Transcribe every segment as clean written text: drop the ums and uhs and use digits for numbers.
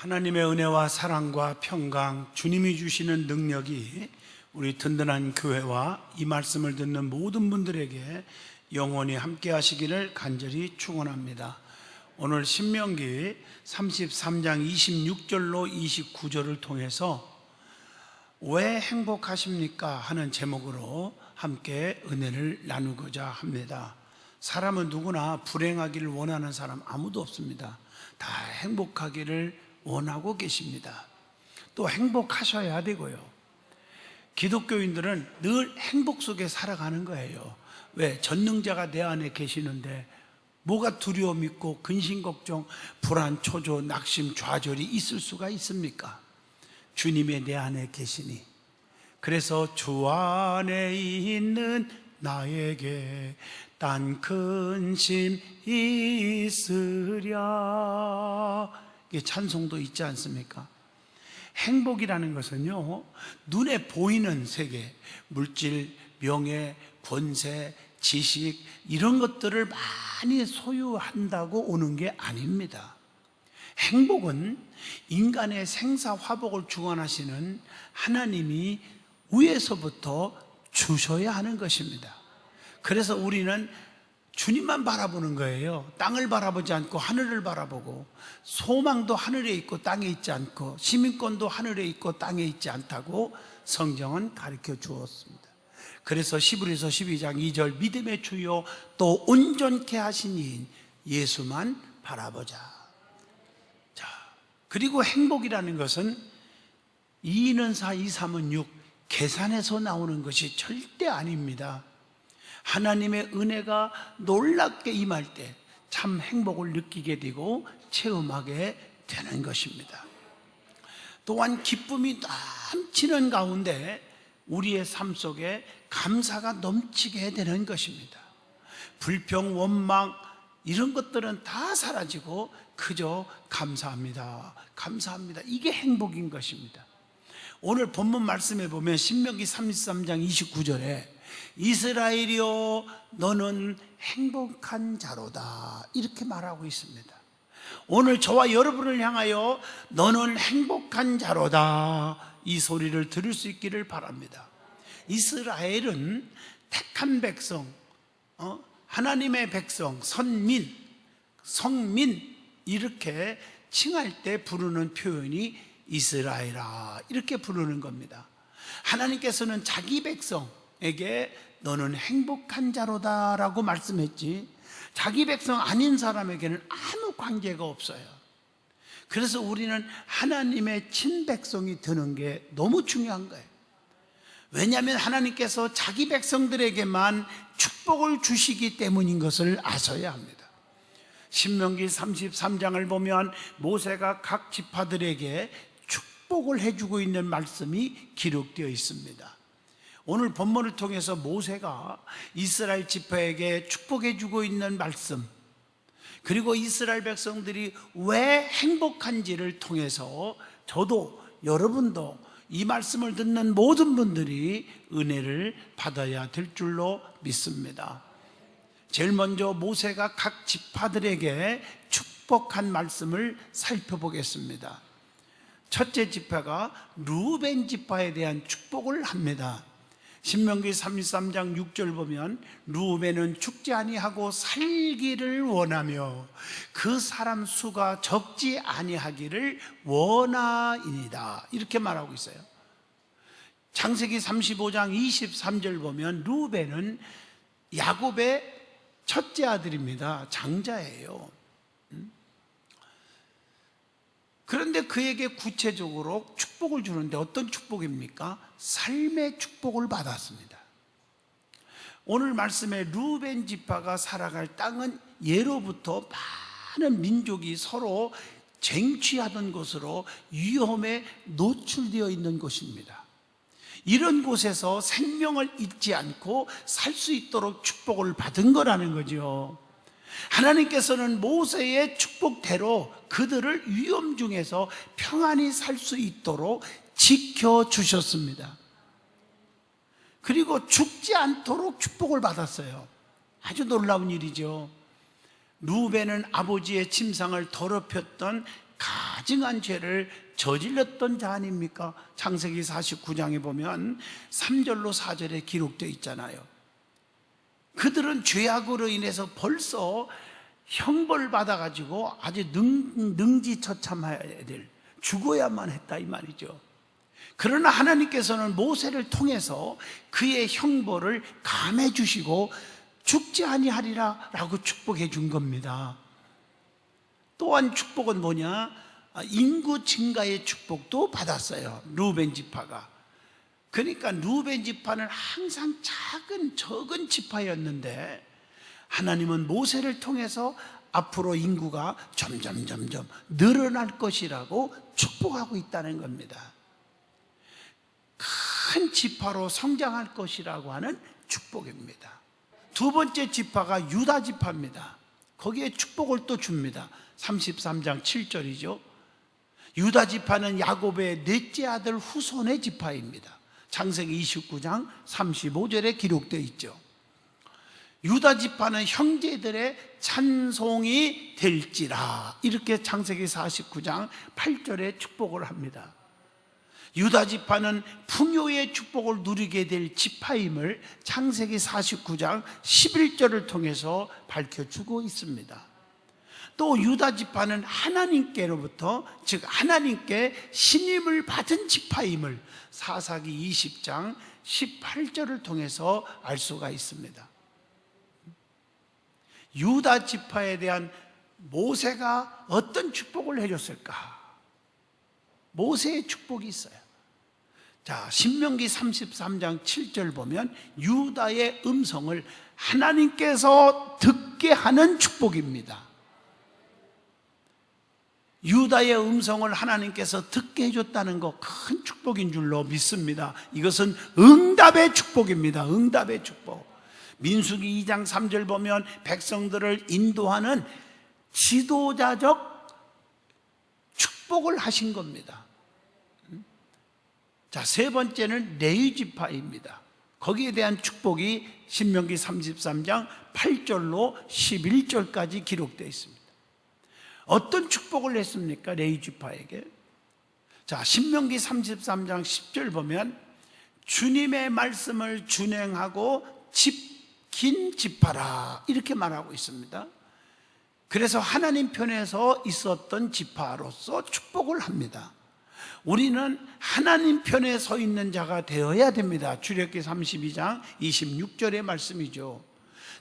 하나님의 은혜와 사랑과 평강, 주님이 주시는 능력이 우리 든든한 교회와 이 말씀을 듣는 모든 분들에게 영원히 함께 하시기를 간절히 축원합니다. 오늘 신명기 33장 26절로 29절을 통해서 왜 행복하십니까? 하는 제목으로 함께 은혜를 나누고자 합니다. 사람은 누구나 불행하기를 원하는 사람 아무도 없습니다. 다 행복하기를 원하고 계십니다. 또 행복하셔야 되고요. 기독교인들은 늘 행복 속에 살아가는 거예요. 왜? 전능자가 내 안에 계시는데 뭐가 두려움 있고 근심 걱정, 불안, 초조, 낙심, 좌절이 있을 수가 있습니까? 주님이 내 안에 계시니. 그래서 주 안에 있는 나에게 딴 근심 있으랴. 이게 찬송도 있지 않습니까? 행복이라는 것은요, 눈에 보이는 세계, 물질, 명예, 권세, 지식 이런 것들을 많이 소유한다고 오는 게 아닙니다. 행복은 인간의 생사화복을 주관하시는 하나님이 위에서부터 주셔야 하는 것입니다. 그래서 우리는 주님만 바라보는 거예요. 땅을 바라보지 않고 하늘을 바라보고, 소망도 하늘에 있고 땅에 있지 않고, 시민권도 하늘에 있고 땅에 있지 않다고 성경은 가르쳐 주었습니다. 그래서 히브리서 12장 2절 믿음의 주요 또 온전케 하신 이인 예수만 바라보자. 자, 그리고 행복이라는 것은 2는 4, 2, 3은 6 계산해서 나오는 것이 절대 아닙니다. 하나님의 은혜가 놀랍게 임할 때 참 행복을 느끼게 되고 체험하게 되는 것입니다. 또한 기쁨이 넘치는 가운데 우리의 삶 속에 감사가 넘치게 되는 것입니다. 불평, 원망 이런 것들은 다 사라지고 그저 감사합니다, 감사합니다. 이게 행복인 것입니다. 오늘 본문 말씀에 보면 신명기 33장 29절에 이스라엘이여 너는 행복한 자로다 이렇게 말하고 있습니다. 오늘 저와 여러분을 향하여 너는 행복한 자로다 이 소리를 들을 수 있기를 바랍니다. 이스라엘은 택한 백성, 하나님의 백성, 선민, 성민 이렇게 칭할 때 부르는 표현이 이스라엘아 이렇게 부르는 겁니다. 하나님께서는 자기 백성에게 너는 행복한 자로다 라고 말씀했지, 자기 백성 아닌 사람에게는 아무 관계가 없어요. 그래서 우리는 하나님의 친백성이 되는 게 너무 중요한 거예요. 왜냐하면 하나님께서 자기 백성들에게만 축복을 주시기 때문인 것을 아셔야 합니다. 신명기 33장을 보면 모세가 각 지파들에게 축복을 해주고 있는 말씀이 기록되어 있습니다. 오늘 본문을 통해서 모세가 이스라엘 지파에게 축복해주고 있는 말씀, 그리고 이스라엘 백성들이 왜 행복한지를 통해서 저도 여러분도 이 말씀을 듣는 모든 분들이 은혜를 받아야 될 줄로 믿습니다. 제일 먼저 모세가 각 지파들에게 축복한 말씀을 살펴보겠습니다. 첫째 지파가 르우벤 지파에 대한 축복을 합니다. 신명기 33장 6절 보면 르우벤은 죽지 아니하고 살기를 원하며 그 사람 수가 적지 아니하기를 원하이니다 이렇게 말하고 있어요. 창세기 35장 23절 보면 르우벤은 야곱의 첫째 아들입니다. 장자예요. 그런데 그에게 구체적으로 축복을 주는데 어떤 축복입니까? 삶의 축복을 받았습니다. 오늘 말씀에 르우벤 지파가 살아갈 땅은 예로부터 많은 민족이 서로 쟁취하던 곳으로 위험에 노출되어 있는 곳입니다. 이런 곳에서 생명을 잊지 않고 살 수 있도록 축복을 받은 거라는 거죠. 하나님께서는 모세의 축복대로 그들을 위험 중에서 평안히 살 수 있도록 지켜주셨습니다. 그리고 죽지 않도록 축복을 받았어요. 아주 놀라운 일이죠. 르우벤은 아버지의 침상을 더럽혔던 가증한 죄를 저질렀던 자 아닙니까? 창세기 49장에 보면 3절로 4절에 기록되어 있잖아요. 그들은 죄악으로 인해서 벌써 형벌 받아가지고 아주 능지처참해야 될, 죽어야만 했다 이 말이죠. 그러나 하나님께서는 모세를 통해서 그의 형벌을 감해 주시고 죽지 아니하리라 라고 축복해 준 겁니다. 또한 축복은 뭐냐? 인구 증가의 축복도 받았어요. 루벤 지파가. 그러니까 루벤 지파는 항상 적은 지파였는데 하나님은 모세를 통해서 앞으로 인구가 점점 늘어날 것이라고 축복하고 있다는 겁니다. 큰 지파로 성장할 것이라고 하는 축복입니다. 두 번째 지파가 유다 지파입니다. 거기에 축복을 또 줍니다. 33장 7절이죠. 유다 지파는 야곱의 넷째 아들 후손의 지파입니다. 창세기 29장 35절에 기록되어 있죠. 유다 지파는 형제들의 찬송이 될지라, 이렇게 창세기 49장 8절에 축복을 합니다. 유다 지파는 풍요의 축복을 누리게 될 지파임을 창세기 49장 11절을 통해서 밝혀주고 있습니다. 또 유다 지파는 하나님께로부터, 즉 하나님께 신임을 받은 지파임을 사사기 20장 18절을 통해서 알 수가 있습니다. 유다 지파에 대한 모세가 어떤 축복을 해줬을까? 모세의 축복이 있어요. 자, 신명기 33장 7절 보면 유다의 음성을 하나님께서 듣게 하는 축복입니다. 유다의 음성을 하나님께서 듣게 해줬다는 거 큰 축복인 줄로 믿습니다. 이것은 응답의 축복입니다. 응답의 축복. 민수기 2장 3절 보면 백성들을 인도하는 지도자적 축복을 하신 겁니다. 자, 세 번째는 레위 지파입니다. 거기에 대한 축복이 신명기 33장 8절로 11절까지 기록되어 있습니다. 어떤 축복을 했습니까? 레위 지파에게. 자, 신명기 33장 10절 보면 주님의 말씀을 준행하고 긴 지파라, 이렇게 말하고 있습니다. 그래서 하나님 편에서 있었던 지파로서 축복을 합니다. 우리는 하나님 편에 서 있는 자가 되어야 됩니다. 출애굽기 32장 26절의 말씀이죠.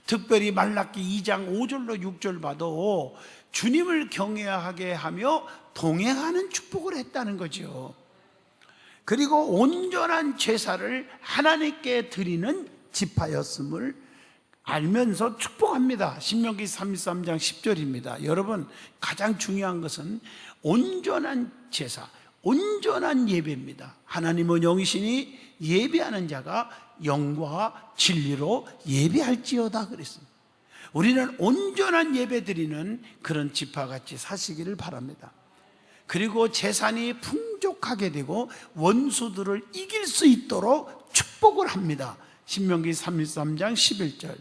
특별히 말라기 2장 5절로 6절 봐도 주님을 경외하게 하며 동행하는 축복을 했다는 거죠. 그리고 온전한 제사를 하나님께 드리는 지파였음을 알면서 축복합니다. 신명기 33장 10절입니다. 여러분, 가장 중요한 것은 온전한 제사, 온전한 예배입니다. 하나님은 영이시니 예배하는 자가 영과 진리로 예배할지어다 그랬습니다. 우리는 온전한 예배 드리는 그런 지파같이 사시기를 바랍니다. 그리고 재산이 풍족하게 되고 원수들을 이길 수 있도록 축복을 합니다. 신명기 33장 11절.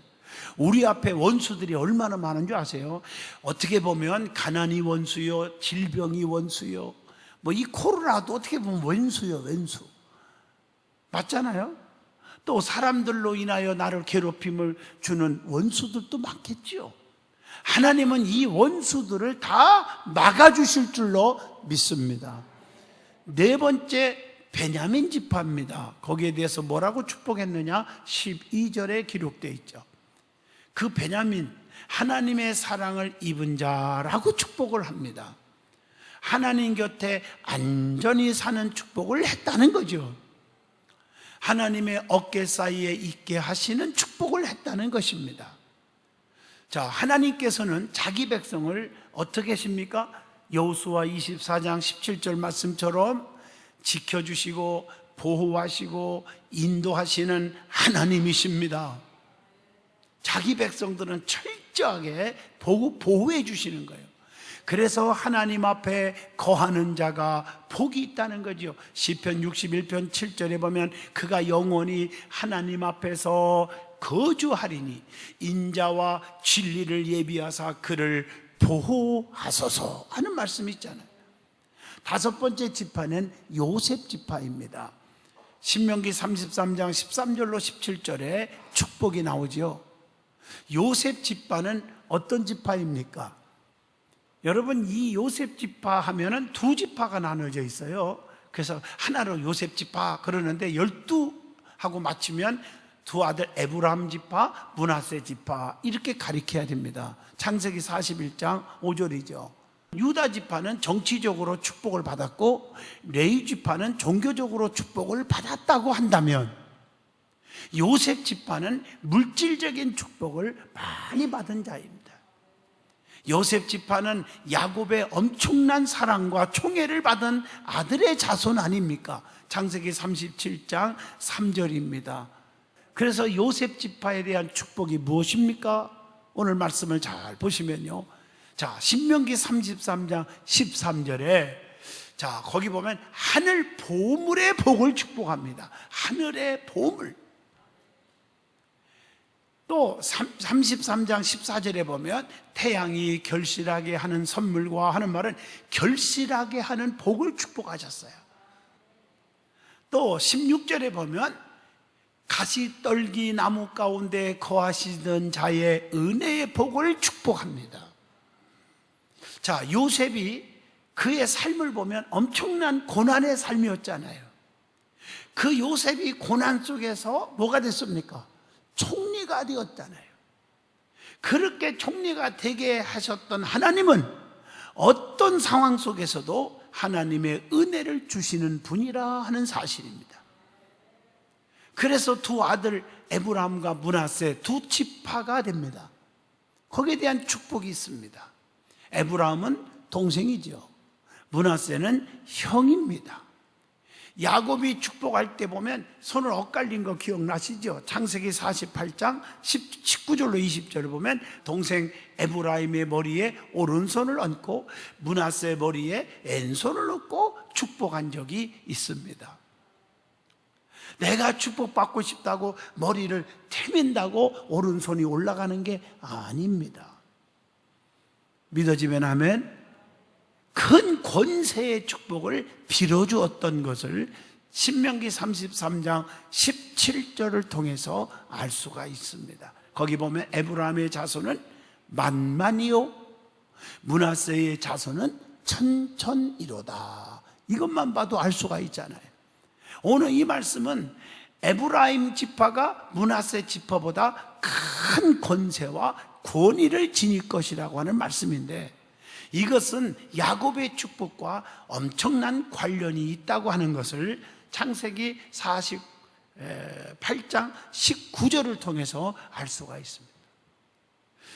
우리 앞에 원수들이 얼마나 많은 줄 아세요? 어떻게 보면 가난이 원수요, 질병이 원수요, 뭐 이 코로나도 어떻게 보면 원수요, 왼수. 맞잖아요? 또 사람들로 인하여 나를 괴롭힘을 주는 원수들도 많겠죠. 하나님은 이 원수들을 다 막아주실 줄로 믿습니다. 네 번째, 베냐민 지파입니다. 거기에 대해서 뭐라고 축복했느냐? 12절에 기록되어 있죠. 그 베냐민, 하나님의 사랑을 입은 자라고 축복을 합니다. 하나님 곁에 안전히 사는 축복을 했다는 거죠. 하나님의 어깨 사이에 있게 하시는 축복을 했다는 것입니다. 자, 하나님께서는 자기 백성을 어떻게 하십니까? 여호수아 24장 17절 말씀처럼 지켜주시고 보호하시고 인도하시는 하나님이십니다. 자기 백성들은 철저하게 보호해 주시는 거예요. 그래서 하나님 앞에 거하는 자가 복이 있다는 거죠. 시편 61편 7절에 보면 그가 영원히 하나님 앞에서 거주하리니 인자와 진리를 예비하사 그를 보호하소서 하는 말씀이 있잖아요. 다섯 번째 지파는 요셉 지파입니다. 신명기 33장 13절로 17절에 축복이 나오죠. 요셉 지파는 어떤 지파입니까? 여러분, 이 요셉 지파 하면은 두 지파가 나눠져 있어요. 그래서 하나로 요셉 지파 그러는데 12하고 맞추면 두 아들 에브라임 지파, 므낫세 지파 이렇게 가리켜야 됩니다. 창세기 41장 5절이죠. 유다 지파는 정치적으로 축복을 받았고 레위 지파는 종교적으로 축복을 받았다고 한다면 요셉 지파는 물질적인 축복을 많이 받은 자입니다. 요셉 지파는 야곱의 엄청난 사랑과 총애를 받은 아들의 자손 아닙니까? 창세기 37장 3절입니다. 그래서 요셉 지파에 대한 축복이 무엇입니까? 오늘 말씀을 잘 보시면요. 자, 신명기 33장 13절에 자, 거기 보면 하늘 보물의 복을 축복합니다. 하늘의 보물. 또 33장 14절에 보면 태양이 결실하게 하는 선물과 하는 말은 결실하게 하는 복을 축복하셨어요. 또 16절에 보면 가시떨기 나무 가운데 거하시던 자의 은혜의 복을 축복합니다. 자, 요셉이 그의 삶을 보면 엄청난 고난의 삶이었잖아요. 그 요셉이 고난 속에서 뭐가 됐습니까? 총리가 되었잖아요. 그렇게 총리가 되게 하셨던 하나님은 어떤 상황 속에서도 하나님의 은혜를 주시는 분이라 하는 사실입니다. 그래서 두 아들 에브라임과 므낫세 두 지파가 됩니다. 거기에 대한 축복이 있습니다. 에브라임은 동생이죠. 므낫세는 형입니다. 야곱이 축복할 때 보면 손을 엇갈린 거 기억나시죠? 창세기 48장 19절로 20절을 보면 동생 에브라임의 머리에 오른손을 얹고 므낫세 머리에 왼손을 얹고 축복한 적이 있습니다. 내가 축복받고 싶다고 머리를 태민다고 오른손이 올라가는 게 아닙니다. 믿어지면 아멘. 큰 권세의 축복을 빌어주었던 것을 신명기 33장 17절을 통해서 알 수가 있습니다. 거기 보면 에브라임의 자손은 만만이요 므낫세의 자손은 천천이로다. 이것만 봐도 알 수가 있잖아요. 오늘 이 말씀은 에브라임 지파가 므낫세 지파보다 큰 권세와 권위를 지닐 것이라고 하는 말씀인데, 이것은 야곱의 축복과 엄청난 관련이 있다고 하는 것을 창세기 48장 19절을 통해서 알 수가 있습니다.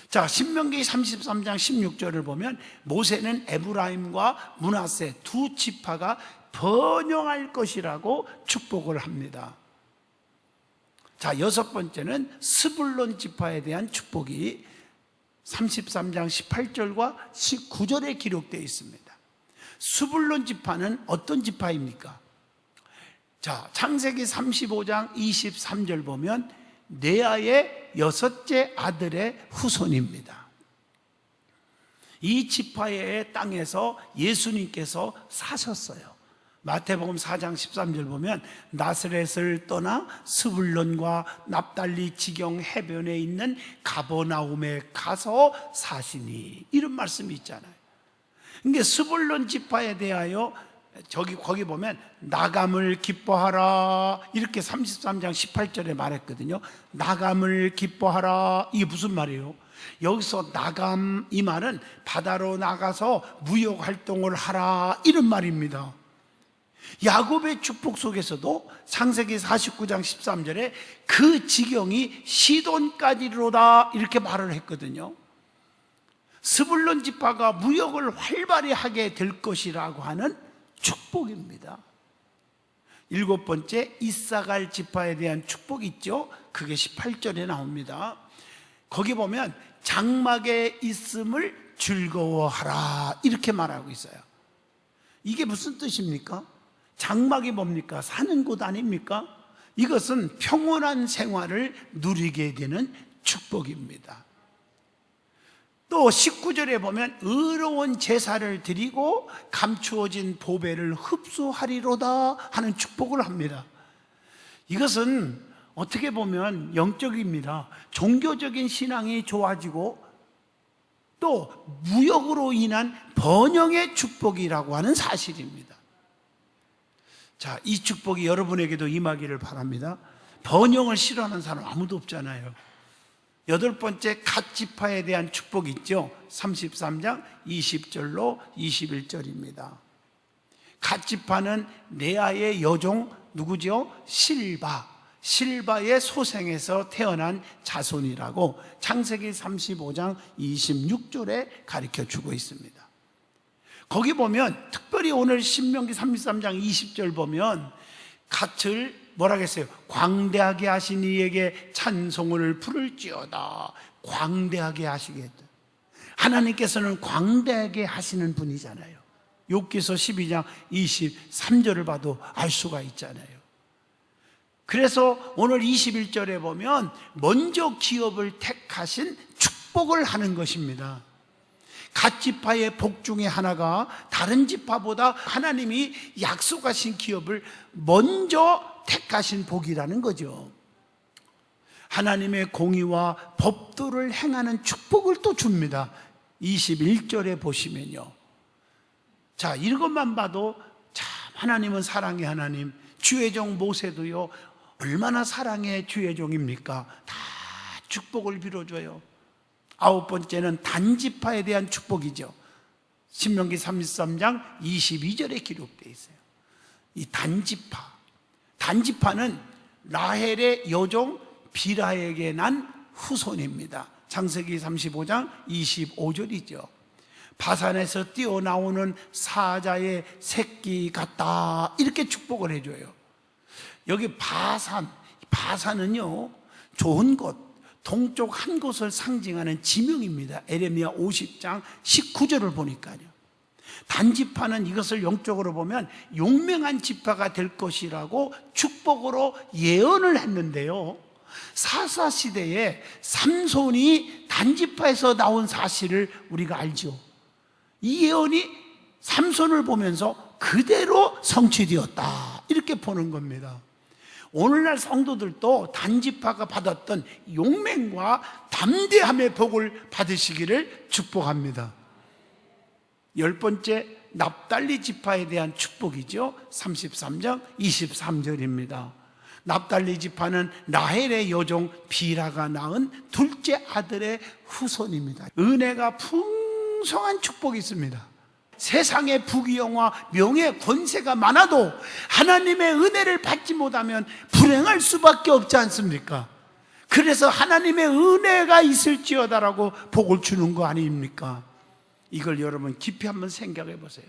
자, 신명기 33장 16절을 보면 모세는 에브라임과 므낫세 두 지파가 번영할 것이라고 축복을 합니다. 자, 여섯 번째는 스불론 지파에 대한 축복이 33장 18절과 19절에 기록되어 있습니다. 스불론 지파는 어떤 지파입니까? 자, 창세기 35장 23절 보면 레아의 여섯째 아들의 후손입니다. 이 지파의 땅에서 예수님께서 사셨어요. 마태복음 4장 13절 보면 나스렛을 떠나 스불론과 납달리 지경 해변에 있는 가버나움에 가서 사시니, 이런 말씀이 있잖아요. 그러니까 스불론 지파에 대하여 거기 보면 나감을 기뻐하라 이렇게 33장 18절에 말했거든요. 나감을 기뻐하라, 이게 무슨 말이에요? 여기서 나감, 이 말은 바다로 나가서 무역 활동을 하라 이런 말입니다. 야곱의 축복 속에서도 창세기 49장 13절에 그 지경이 시돈까지로다 이렇게 말을 했거든요. 스불론 지파가 무역을 활발히 하게 될 것이라고 하는 축복입니다. 일곱 번째, 이사갈 지파에 대한 축복이 있죠. 그게 18절에 나옵니다. 거기 보면 장막에 있음을 즐거워하라 이렇게 말하고 있어요. 이게 무슨 뜻입니까? 장막이 뭡니까? 사는 곳 아닙니까? 이것은 평온한 생활을 누리게 되는 축복입니다. 또 19절에 보면 의로운 제사를 드리고 감추어진 보배를 흡수하리로다 하는 축복을 합니다. 이것은 어떻게 보면 영적입니다. 종교적인 신앙이 좋아지고 또 무역으로 인한 번영의 축복이라고 하는 사실입니다. 자, 이 축복이 여러분에게도 임하기를 바랍니다. 번영을 싫어하는 사람 아무도 없잖아요. 8번째 갓지파에 대한 축복이 있죠. 33장 20절로 21절입니다. 갓지파는 레아의 여종 누구죠? 실바의 소생에서 태어난 자손이라고 창세기 35장 26절에 가르쳐주고 있습니다. 거기 보면 특별히 오늘 신명기 33장 20절 보면 갓을 뭐라 했어요? 광대하게 하신 이에게 찬송을 부를지어다. 광대하게 하시겠다. 하나님께서는 광대하게 하시는 분이잖아요. 욥기서 12장 23절을 봐도 알 수가 있잖아요. 그래서 오늘 21절에 보면 먼저 기업을 택하신 축복을 하는 것입니다. 갓 지파의 복 중에 하나가 다른 지파보다 하나님이 약속하신 기업을 먼저 택하신 복이라는 거죠. 하나님의 공의와 법도를 행하는 축복을 또 줍니다. 21절에 보시면요. 자, 이것만 봐도 참 하나님은 사랑의 하나님, 주의 종 모세도요 얼마나 사랑의 주의 종입니까? 다 축복을 빌어줘요. 9번째는 단지파에 대한 축복이죠. 신명기 33장 22절에 기록되어 있어요. 이 단지파는 라헬의 여종 비라에게 난 후손입니다. 창세기 35장 25절이죠. 바산에서 뛰어나오는 사자의 새끼 같다, 이렇게 축복을 해줘요. 여기 바산은요 좋은 곳, 동쪽 한 곳을 상징하는 지명입니다. 에레미야 50장 19절을 보니까요. 단지파는 이것을 영적으로 보면 용맹한 지파가 될 것이라고 축복으로 예언을 했는데요, 사사시대에 삼손이 단지파에서 나온 사실을 우리가 알죠. 이 예언이 삼손을 보면서 그대로 성취되었다, 이렇게 보는 겁니다. 오늘날 성도들도 단지파가 받았던 용맹과 담대함의 복을 받으시기를 축복합니다. 10번째 납달리 지파에 대한 축복이죠. 33장 23절입니다. 납달리 지파는 라헬의 여종 비라가 낳은 둘째 아들의 후손입니다. 은혜가 풍성한 축복이 있습니다. 세상의 부귀영화, 명예, 권세가 많아도 하나님의 은혜를 받지 못하면 불행할 수밖에 없지 않습니까? 그래서 하나님의 은혜가 있을지어다라고 복을 주는 거 아닙니까? 이걸 여러분 깊이 한번 생각해 보세요.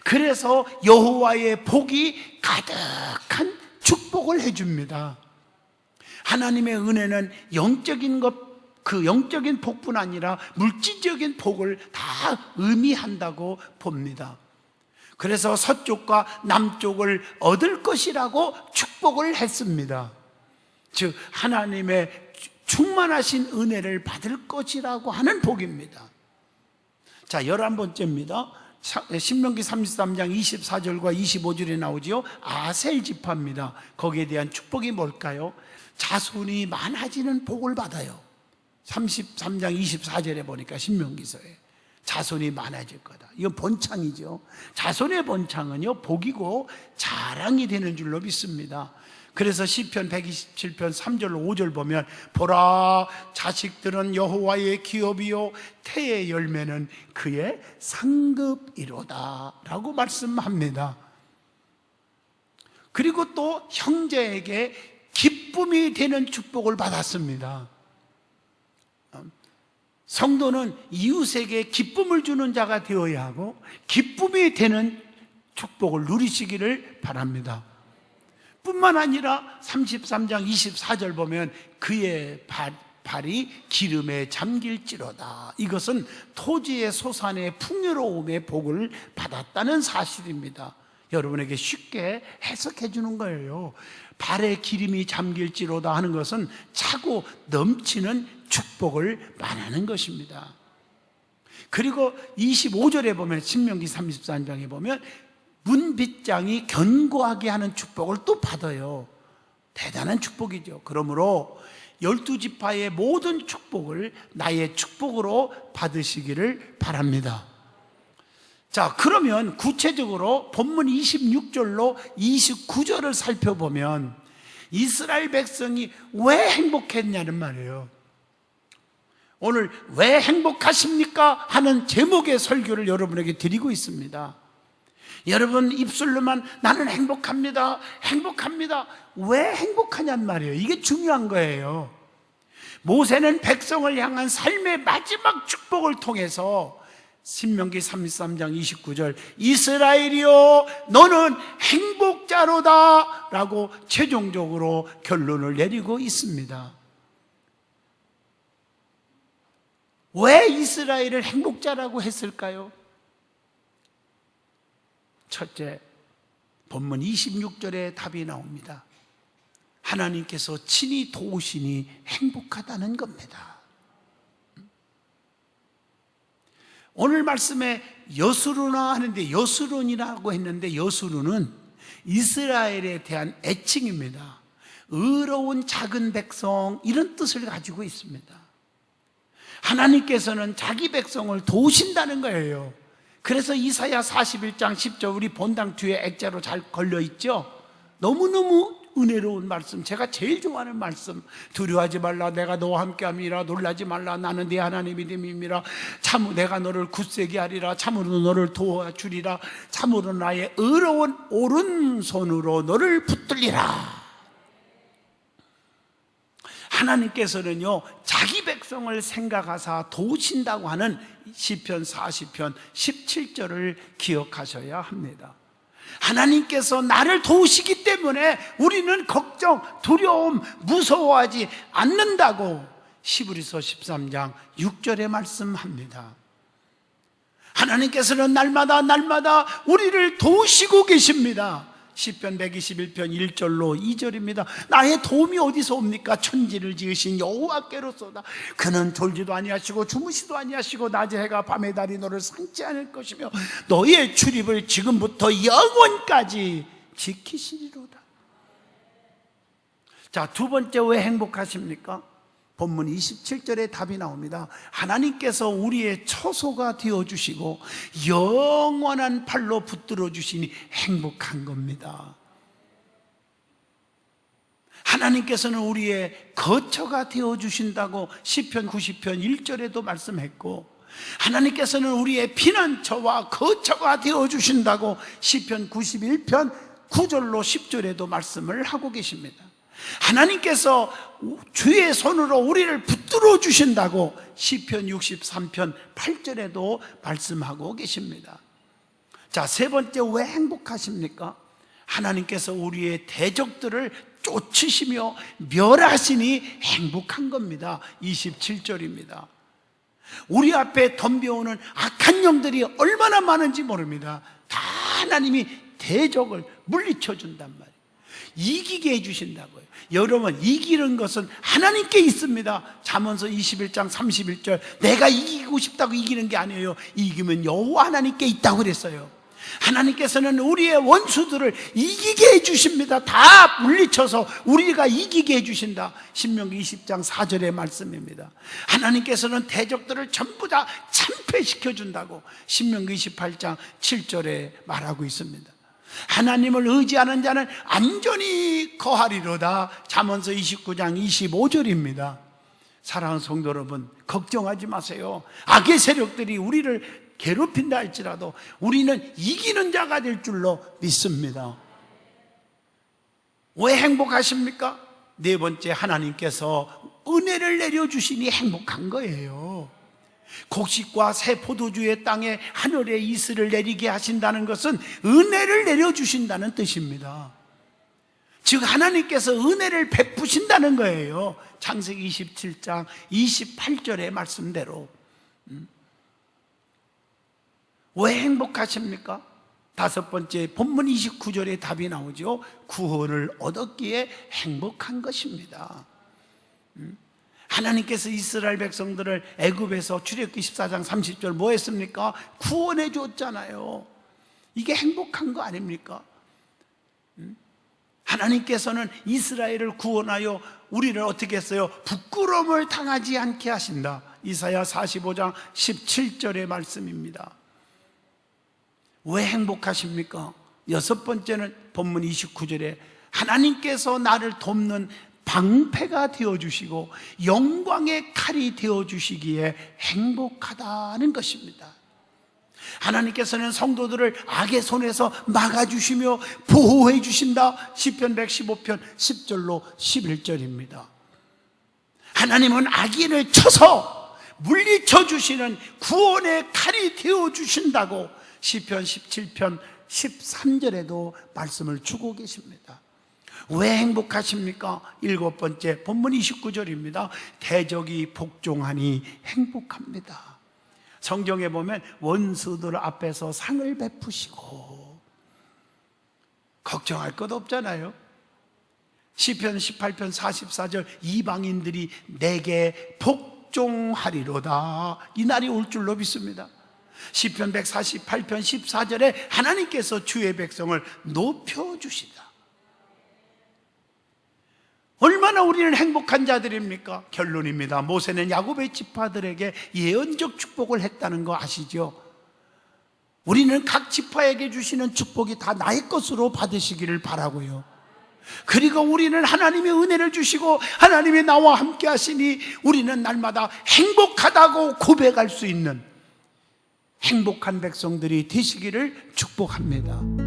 그래서 여호와의 복이 가득한 축복을 해줍니다. 하나님의 은혜는 영적인 것, 그 영적인 복뿐 아니라 물질적인 복을 다 의미한다고 봅니다. 그래서 서쪽과 남쪽을 얻을 것이라고 축복을 했습니다. 즉 하나님의 충만하신 은혜를 받을 것이라고 하는 복입니다. 자, 11번째입니다. 신명기 33장 24절과 25절에 나오지요. 아셀 지파입니다. 거기에 대한 축복이 뭘까요? 자손이 많아지는 복을 받아요. 33장 24절에 보니까 신명기서에 자손이 많아질 거다. 이건 번창이죠. 자손의 번창은요 복이고 자랑이 되는 줄로 믿습니다. 그래서 시편 127편 3절 5절 보면 보라, 자식들은 여호와의 기업이요 태의 열매는 그의 상급이로다 라고 말씀합니다. 그리고 또 형제에게 기쁨이 되는 축복을 받았습니다. 성도는 이웃에게 기쁨을 주는 자가 되어야 하고 기쁨이 되는 축복을 누리시기를 바랍니다. 뿐만 아니라 33장 24절 보면 그의 발이 기름에 잠길지로다. 이것은 토지의 소산의 풍요로움의 복을 받았다는 사실입니다. 여러분에게 쉽게 해석해 주는 거예요. 발에 기름이 잠길지로다 하는 것은 차고 넘치는 축복을 말하는 것입니다. 그리고 25절에 보면, 신명기 33장에 보면 문빗장이 견고하게 하는 축복을 또 받아요. 대단한 축복이죠. 그러므로 12지파의 모든 축복을 나의 축복으로 받으시기를 바랍니다. 자, 그러면 구체적으로 본문 26절로 29절을 살펴보면 이스라엘 백성이 왜 행복했냐는 말이에요. 오늘 왜 행복하십니까? 하는 제목의 설교를 여러분에게 드리고 있습니다. 여러분 입술로만 나는 행복합니다, 행복합니다. 왜 행복하냔 말이에요. 이게 중요한 거예요. 모세는 백성을 향한 삶의 마지막 축복을 통해서 신명기 33장 29절 이스라엘이여 너는 행복자로다 라고 최종적으로 결론을 내리고 있습니다. 왜 이스라엘을 행복자라고 했을까요? 첫째, 본문 26절에 답이 나옵니다. 하나님께서 친히 도우시니 행복하다는 겁니다. 오늘 말씀에 여수르나 하는데, 여수론이라고 했는데 여수르는 이스라엘에 대한 애칭입니다. 의로운 작은 백성, 이런 뜻을 가지고 있습니다. 하나님께서는 자기 백성을 도우신다는 거예요. 그래서 이사야 41장 10절, 우리 본당 뒤에 액자로 잘 걸려있죠. 너무너무 은혜로운 말씀, 제가 제일 좋아하는 말씀. 두려워하지 말라, 내가 너와 함께함이라. 놀라지 말라, 나는 네 하나님이 됨이라. 참으로 내가 너를 굳세게 하리라. 참으로 너를 도와주리라. 참으로 나의 의로운 오른손으로 너를 붙들리라. 하나님께서는요, 자기 백성을 생각하사 도우신다고 하는 시편 40편 17절을 기억하셔야 합니다. 하나님께서 나를 도우시기 때문에 우리는 걱정, 두려움, 무서워하지 않는다고 히브리서 13장 6절에 말씀합니다. 하나님께서는 날마다 우리를 도우시고 계십니다. 시편 121편 1절로 2절입니다. 나의 도움이 어디서 옵니까? 천지를 지으신 여호와께로소다. 그는 졸지도 아니하시고 주무시도 아니하시고 낮의 해가 밤의 달이 너를 상지 않을 것이며 너의 출입을 지금부터 영원까지 지키시리로다. 자, 두 번째, 왜 행복하십니까? 본문 27절에 답이 나옵니다. 하나님께서 우리의 처소가 되어주시고 영원한 팔로 붙들어 주시니 행복한 겁니다. 하나님께서는 우리의 거처가 되어주신다고 시편 90편 1절에도 말씀했고, 하나님께서는 우리의 피난처와 거처가 되어주신다고 시편 91편 9절로 10절에도 말씀을 하고 계십니다. 하나님께서 주의 손으로 우리를 붙들어 주신다고 시편 63편 8절에도 말씀하고 계십니다. 자, 세 번째, 왜 행복하십니까? 하나님께서 우리의 대적들을 쫓으시며 멸하시니 행복한 겁니다. 27절입니다. 우리 앞에 덤벼오는 악한 영들이 얼마나 많은지 모릅니다. 다 하나님이 대적을 물리쳐 준단 말이에요. 이기게 해주신다고요. 여러분, 이기는 것은 하나님께 있습니다. 잠언서 21장 31절, 내가 이기고 싶다고 이기는 게 아니에요. 이기면 여호와 하나님께 있다고 그랬어요. 하나님께서는 우리의 원수들을 이기게 해주십니다. 다 물리쳐서 우리가 이기게 해주신다. 신명기 20장 4절의 말씀입니다. 하나님께서는 대적들을 전부 다 참패시켜준다고 신명기 28장 7절에 말하고 있습니다. 하나님을 의지하는 자는 안전히 거하리로다. 잠언서 29장 25절입니다. 사랑하는 성도 여러분, 걱정하지 마세요. 악의 세력들이 우리를 괴롭힌다 할지라도 우리는 이기는 자가 될 줄로 믿습니다. 왜 행복하십니까? 네 번째, 하나님께서 은혜를 내려주시니 행복한 거예요. 곡식과 새 포도주의 땅에 하늘의 이슬을 내리게 하신다는 것은 은혜를 내려주신다는 뜻입니다. 즉 하나님께서 은혜를 베푸신다는 거예요. 창세기 27장 28절의 말씀대로. 왜 행복하십니까? 다섯 번째, 본문 29절에 답이 나오죠. 구원을 얻었기에 행복한 것입니다. 하나님께서 이스라엘 백성들을 애굽에서 출애굽기 14장 30절 뭐 했습니까? 구원해 줬잖아요. 이게 행복한 거 아닙니까? 하나님께서는 이스라엘을 구원하여 우리를 어떻게 했어요? 부끄러움을 당하지 않게 하신다. 이사야 45장 17절의 말씀입니다. 왜 행복하십니까? 여섯 번째는 본문 29절에 하나님께서 나를 돕는 방패가 되어주시고 영광의 칼이 되어주시기에 행복하다는 것입니다. 하나님께서는 성도들을 악의 손에서 막아주시며 보호해 주신다. 시편 115편 10절로 11절입니다. 하나님은 악인을 쳐서 물리쳐 주시는 구원의 칼이 되어주신다고 시편 17편 13절에도 말씀을 주고 계십니다. 왜 행복하십니까? 일곱 번째 본문 29절입니다. 대적이 복종하니 행복합니다. 성경에 보면 원수들 앞에서 상을 베푸시고 걱정할 것 없잖아요. 시편 18편 44절 이방인들이 내게 복종하리로다. 이 날이 올 줄로 믿습니다. 시편 148편 14절에 하나님께서 주의 백성을 높여주시다. 얼마나 우리는 행복한 자들입니까? 결론입니다. 모세는 야곱의 지파들에게 예언적 축복을 했다는 거 아시죠? 우리는 각 지파에게 주시는 축복이 다 나의 것으로 받으시기를 바라고요. 그리고 우리는 하나님의 은혜를 주시고 하나님이 나와 함께 하시니 우리는 날마다 행복하다고 고백할 수 있는 행복한 백성들이 되시기를 축복합니다.